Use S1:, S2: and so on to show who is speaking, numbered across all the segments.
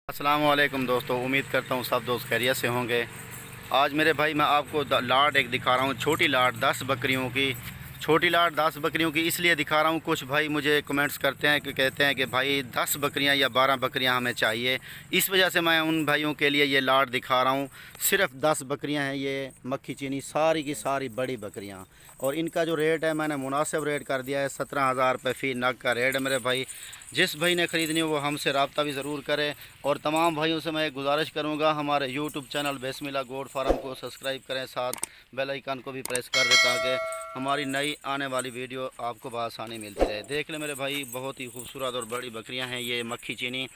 S1: अस्सलाम वालेकुम दोस्तों, उम्मीद करता हूँ सब दोस्त खैरियत से होंगे। आज मेरे भाई मैं आपको लाट एक दिखा रहा हूँ, छोटी लाट 10 बकरियों की। छोटी लाट 10 बकरियों की इसलिए दिखा रहा हूँ, कुछ भाई मुझे कमेंट्स करते हैं कि कहते हैं कि भाई 10 बकरियाँ या 12 बकरियाँ हमें चाहिए। इस वजह से मैं उन भाइयों के लिए ये लाट दिखा रहा हूँ। सिर्फ 10 बकरियाँ हैं, ये मक्खी चीनी सारी की सारी बड़ी बकरियाँ। और इनका जो रेट है मैंने मुनासिब रेट कर दिया है, 17,000 रुपये फ़ी नग का रेट है मेरे भाई। जिस भाई ने ख़रीदनी हो वो हमसे रब्ता भी ज़रूर करें। और तमाम भाइयों से मैं एक गुजारिश करूंगा, हमारे यूट्यूब चैनल बिस्मिल्लाह गोट फार्म को सब्सक्राइब करें, साथ बेल आइकन को भी प्रेस कर दें ताकि हमारी नई आने वाली वीडियो आपको बआसानी मिलती रहे। देख ले मेरे भाई, बहुत ही खूबसूरत और बड़ी बकरियां हैं ये मक्खी चीनी।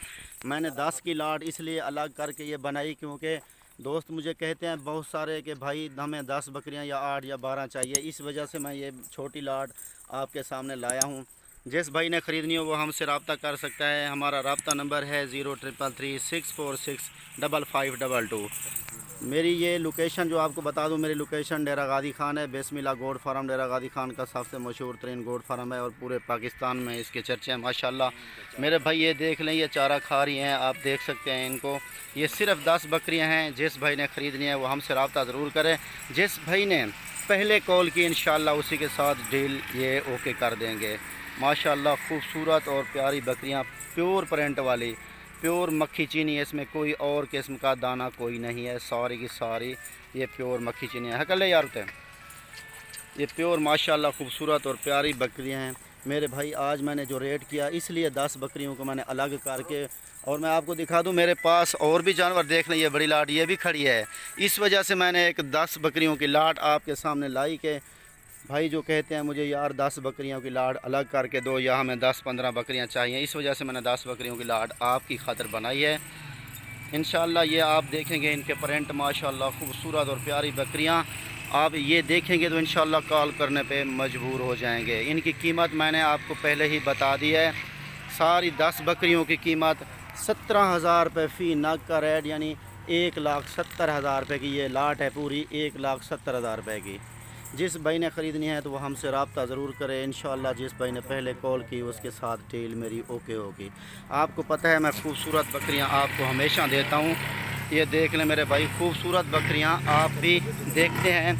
S1: मैंने 10 की लाट इसलिए अलग करके ये बनाई क्योंकि दोस्त मुझे कहते हैं बहुत सारे कि भाई हमें 10 बकरियां या 8 या 12 चाहिए। इस वजह से मैं ये छोटी लाट आपके सामने लाया हूँ। जिस भाई ने ख़रीदनी हो वो हमसे रब्ता कर सकता है। हमारा रब्ता नंबर है 0333646552। मेरी ये लोकेशन जो आपको बता दूं, मेरी लोकेशन डेरा गादी खान है। बिस्मिल्लाह गोट फार्म डेरा गादी खान का सबसे मशहूर तरीन गोट फार्म है और पूरे पाकिस्तान में इसके चर्चे हैं माशाल्लाह। मेरे भाई ये देख लें, ये चारा खा रही हैं, आप देख सकते हैं इनको। ये सिर्फ 10 बकरियाँ हैं। जिस भाई ने ख़रीदनी है वो हमसे रब्ता ज़रूर करें। जिस भाई ने पहले कॉल की इंशाल्लाह उसी के साथ डील ये ओके कर देंगे। माशाल्लाह खूबसूरत और प्यारी बकरियां, प्योर प्रिंट वाली, प्योर मक्खी चीनी है। इसमें कोई और किस्म का दाना कोई नहीं है, सारी की सारी ये प्योर मक्खी चीनी है। हकल यार होते हैं ये प्योर माशाल्लाह खूबसूरत और प्यारी बकरियां हैं मेरे भाई। आज मैंने जो रेट किया इसलिए 10 बकरियों को मैंने अलग करके, और मैं आपको दिखा दूं मेरे पास और भी जानवर देख लें। ये बड़ी लाट ये भी खड़ी है, इस वजह से मैंने एक 10 बकरियों की लाट आपके सामने लाई के भाई जो कहते हैं मुझे यार 10 बकरियों की लाट अलग करके दो या हमें 10-15 बकरियां चाहिए, इस वजह से मैंने 10 बकरियों की लाट आपकी खातिर बनाई है। इंशाल्लाह ये आप देखेंगे इनके प्रिंट माशाल्लाह खूबसूरत और प्यारी बकरियां। आप ये देखेंगे तो इंशाल्लाह कॉल करने पे मजबूर हो जाएंगे। इनकी कीमत मैंने आपको पहले ही बता दी है। सारी 10 बकरियों की कीमत 17,000 रुपये फ़ी नग का रेट, यानी 1,70,000 रुपये की ये लाट है पूरी, 1,70,000 रुपये की। जिस भाई ने ख़रीदनी है तो वो हमसे रब्ता ज़रूर करें इंशाल्लाह। जिस भाई ने पहले कॉल की उसके साथ डील मेरी ओके होगी। आपको पता है मैं खूबसूरत बकरियां आपको हमेशा देता हूं। ये देख लें मेरे भाई, खूबसूरत बकरियां आप भी देखते हैं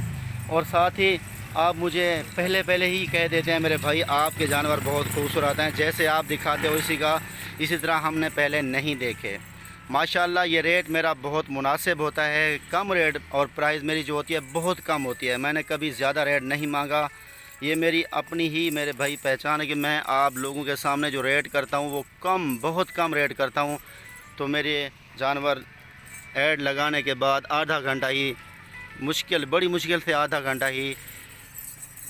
S1: और साथ ही आप मुझे पहले ही कह देते हैं मेरे भाई आपके जानवर बहुत खूबसूरत हैं, जैसे आप दिखाते हो इसी तरह हमने पहले नहीं देखे। माशाल्लाह ये रेट मेरा बहुत मुनासिब होता है, कम रेट, और प्राइस मेरी जो होती है बहुत कम होती है। मैंने कभी ज़्यादा रेट नहीं मांगा। ये मेरी अपनी ही मेरे भाई पहचान है कि मैं आप लोगों के सामने जो रेट करता हूँ वो बहुत कम रेट करता हूँ। तो मेरे जानवर ऐड लगाने के बाद आधा घंटा ही बड़ी मुश्किल से आधा घंटा ही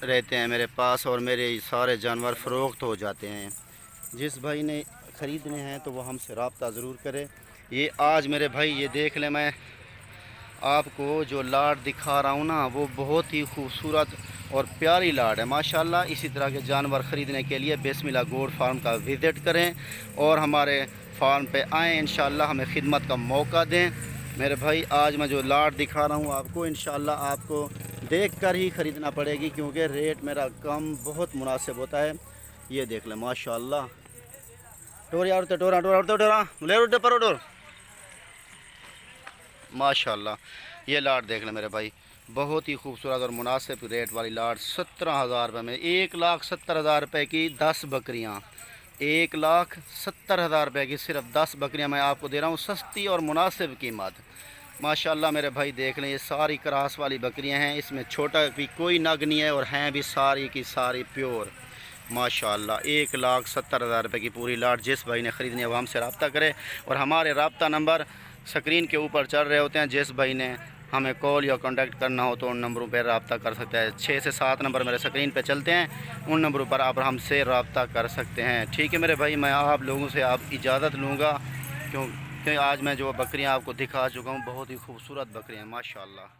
S1: रहते हैं मेरे पास और मेरे सारे जानवर फ़रोख्त हो जाते हैं। जिस भाई ने ख़रीदने हैं तो वो हमसे रब्ता ज़रूर करे। ये आज मेरे भाई ये देख लें, मैं आपको जो लाट दिखा रहा हूँ ना वो बहुत ही खूबसूरत और प्यारी लाट है माशाल्लाह। इसी तरह के जानवर ख़रीदने के लिए बिस्मिल्लाह गोट फार्म का विज़िट करें और हमारे फार्म पे आएँ, इंशाल्लाह हमें खिदमत का मौका दें मेरे भाई। आज मैं जो लाट दिखा रहा हूँ आपको, इंशाल्लाह आपको देख कर ही ख़रीदना पड़ेगी क्योंकि रेट मेरा कम बहुत मुनासिब होता है। ये देख लें माशाल्लाह। टोर यार टोरा टोरा टोरा ले पर डोर माशाल्लाह। ये लाट देख लें मेरे भाई, बहुत ही खूबसूरत और मुनासिब रेट वाली लाट 17,000 रुपये में, 1,70,000 रुपये की 10 बकरियाँ, 1,70,000 रुपये की सिर्फ 10 बकरियाँ मैं आपको दे रहा हूँ, सस्ती और मुनासिब कीमत माशाल्लाह। मेरे भाई देख लें, ये सारी क्रास वाली बकरियाँ हैं, इसमें छोटा भी कोई नग नहीं है और हैं भी सारी की सारी प्योर माशाल्लाह। 1,70,000 रुपये की पूरी लाट। जिस भाई ने ख़रीदनी है वो हमसे रब्ता करे और हमारे रब्ता नंबर स्क्रीन के ऊपर चल रहे होते हैं। जिस भाई ने हमें कॉल या कांटेक्ट करना हो तो उन नंबरों पर रब्ता कर सकते हैं। 6 से 7 नंबर मेरे स्क्रीन पे चलते हैं, उन नंबरों पर आप हमसे रब्ता कर सकते हैं। ठीक है मेरे भाई, मैं आप लोगों से आप इजाज़त लूँगा क्योंकि आज मैं जो बकरियाँ आपको दिखा चुका हूँ बहुत ही खूबसूरत बकरियाँ माशाल्लाह।